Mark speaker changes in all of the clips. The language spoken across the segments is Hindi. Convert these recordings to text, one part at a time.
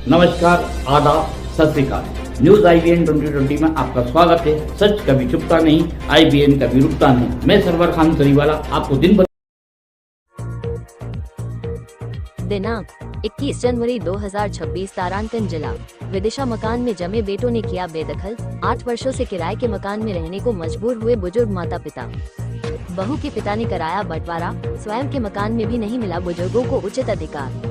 Speaker 1: नमस्कार, आदाब, सत श्री अकाल। न्यूज IBN 2020 में आपका स्वागत है। सच कभी छुपता नहीं, IBN कभी रुकता नहीं। मैं सरवर खान सरीवाला आपको दिन भर
Speaker 2: दिनांक 21 जनवरी 2026 तारांकन जिला विदिशा मकान में जमे बेटों ने किया बेदखल। 8 वर्षों से किराए के मकान में रहने को मजबूर हुए बुजुर्ग माता पिता। बहू के पिता ने कराया बंटवारा, स्वयं के मकान में भी नहीं मिला बुजुर्गों को उचित अधिकार।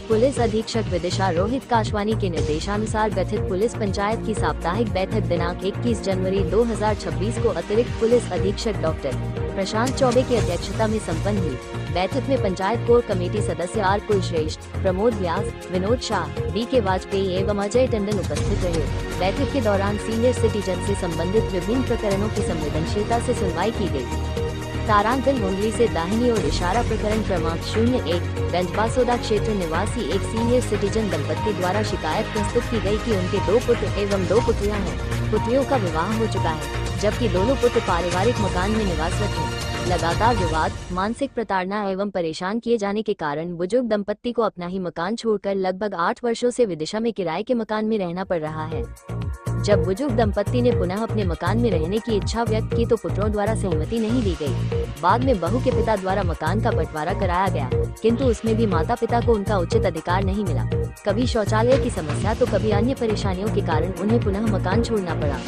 Speaker 2: पुलिस अधीक्षक विदिशा रोहित काशवानी के निर्देशानुसार गठित पुलिस पंचायत की साप्ताहिक बैठक दिनांक 21 जनवरी 2026 को अतिरिक्त पुलिस अधीक्षक डॉक्टर प्रशांत चौबे की अध्यक्षता में संपन्न हुई। बैठक में पंचायत कोर कमेटी सदस्य आर कुलश्रेष्ठ, प्रमोद व्यास, विनोद शाह, BK वाजपेयी एवं अजय टंडन उपस्थित रहे। बैठक के दौरान सीनियर सिटीजन से संबंधित विभिन्न प्रकरणों की संवेदनशीलता से सुनवाई की गई। तारांकन मुंडली से दाहिनी ओर इशारा प्रकरण क्रमांक 01 गंजबासोदा क्षेत्र निवासी एक सीनियर सिटीजन दंपत्ति द्वारा शिकायत प्रस्तुत की गई कि उनके 2 पुत्र एवं 2 पुत्रियां हैं। पुत्रियों का विवाह हो चुका है, जबकि दोनों पुत्र पारिवारिक मकान में निवासरत हैं। लगातार विवाद, मानसिक प्रताड़ना एवं परेशान किए जाने के कारण बुजुर्ग दंपत्ति को अपना ही मकान छोड़कर लगभग 8 वर्षों से विदिशा में किराए के मकान में रहना पड़ रहा है। जब बुजुर्ग दंपत्ति ने पुनः अपने मकान में रहने की इच्छा व्यक्त की तो पुत्रों द्वारा सहमति नहीं दी गई। बाद में बहू के पिता द्वारा मकान का बंटवारा कराया गया, किंतु उसमें भी माता पिता को उनका उचित अधिकार नहीं मिला। कभी शौचालय की समस्या तो कभी अन्य परेशानियों के कारण उन्हें पुनः मकान छोड़ना पड़ा।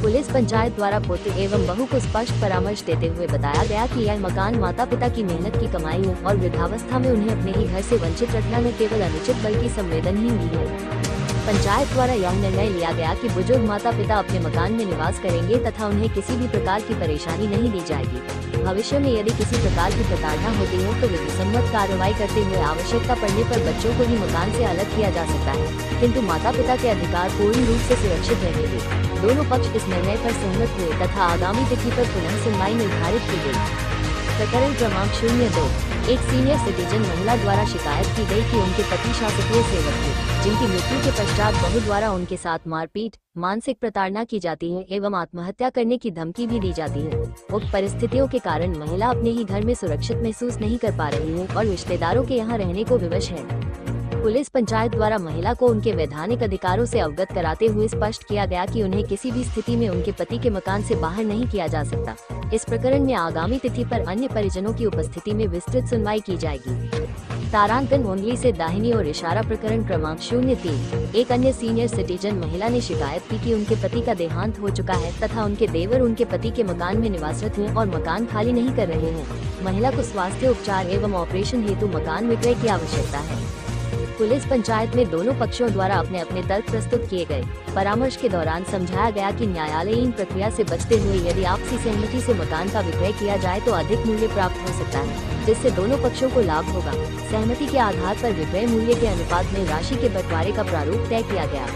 Speaker 2: पुलिस पंचायत द्वारा पुत्र एवं बहू को स्पष्ट परामर्श देते हुए बताया गया कि यह मकान माता पिता की मेहनत की कमाई है और वृद्धावस्था में उन्हें अपने ही घर से वंचित रखना न केवल अनुचित बल्कि संवेदनहीन भी है। पंचायत द्वारा यह निर्णय लिया गया कि बुजुर्ग माता पिता अपने मकान में निवास करेंगे तथा उन्हें किसी भी प्रकार की परेशानी नहीं दी जाएगी। भविष्य में यदि किसी प्रकार की प्रताड़ना होती हो तो विधि सम्मत कार्रवाई करते हुए आवश्यकता पड़ने पर बच्चों को ही मकान से अलग किया जा सकता है, किंतु माता पिता के अधिकार पूर्ण रूप से सुरक्षित रहेंगे। दोनों पक्ष इस निर्णय पर सहमत हुए तथा आगामी तिथि पर पुनः सुनवाई निर्धारित की गई। प्रकरण क्रमांक 02 एक सीनियर सिटीजन महिला द्वारा शिकायत की गई कि उनके पति शासकीय सेवक थे, जिनकी मृत्यु के पश्चात बहू द्वारा उनके साथ मारपीट, मानसिक प्रताड़ना की जाती है एवं आत्महत्या करने की धमकी भी दी जाती है। उक्त परिस्थितियों के कारण महिला अपने ही घर में सुरक्षित महसूस नहीं कर पा रही है और रिश्तेदारों के यहाँ रहने को विवश है। पुलिस पंचायत द्वारा महिला को उनके वैधानिक अधिकारों से अवगत कराते हुए स्पष्ट किया गया कि उन्हें किसी भी स्थिति में उनके पति के मकान से बाहर नहीं किया जा सकता। इस प्रकरण में आगामी तिथि पर अन्य परिजनों की उपस्थिति में विस्तृत सुनवाई की जाएगी। तारांकन मुंडली से दाहिनी ओर इशारा प्रकरण क्रमांक 03 एक अन्य सीनियर सिटीजन महिला ने शिकायत की कि उनके पति का देहांत हो चुका है तथा उनके देवर उनके पति के मकान में निवासरत हैं और मकान खाली नहीं कर रहे हैं। महिला को स्वास्थ्य उपचार एवं ऑपरेशन हेतु मकान विक्रय की आवश्यकता है। पुलिस पंचायत में दोनों पक्षों द्वारा अपने अपने तर्क प्रस्तुत किए गए। परामर्श के दौरान समझाया गया कि न्यायालयीन प्रक्रिया से बचते हुए यदि आपसी सहमति से मकान का विक्रय किया जाए तो अधिक मूल्य प्राप्त हो सकता है, जिससे दोनों पक्षों को लाभ होगा। सहमति के आधार पर विक्रय मूल्य के अनुपात में राशि के बंटवारे का प्रारूप तय किया गया।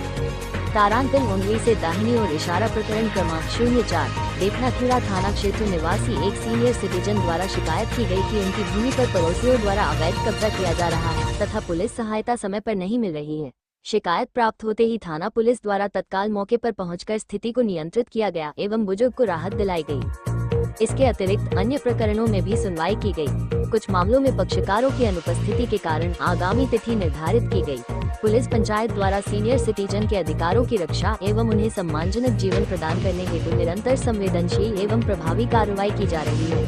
Speaker 2: तारांकन मुंडली से दाहिनी ओर इशारा प्रकरण क्रमांक 04 देवनाथपुरा थाना क्षेत्र निवासी एक सीनियर सिटीजन द्वारा शिकायत की गई कि उनकी भूमि पर पड़ोसियों द्वारा अवैध कब्जा किया जा रहा है तथा पुलिस सहायता समय पर नहीं मिल रही है। शिकायत प्राप्त होते ही थाना पुलिस द्वारा तत्काल मौके पर पहुंचकर स्थिति को नियंत्रित किया गया एवं बुजुर्ग को राहत दिलाई गई। इसके अतिरिक्त अन्य प्रकरणों में भी सुनवाई की गई। कुछ मामलों में पक्षकारों की अनुपस्थिति के कारण आगामी तिथि निर्धारित की गई। पुलिस पंचायत द्वारा सीनियर सिटीजन के अधिकारों की रक्षा एवं उन्हें सम्मानजनक जीवन प्रदान करने हेतु निरंतर संवेदनशील एवं प्रभावी कार्रवाई की जा रही है।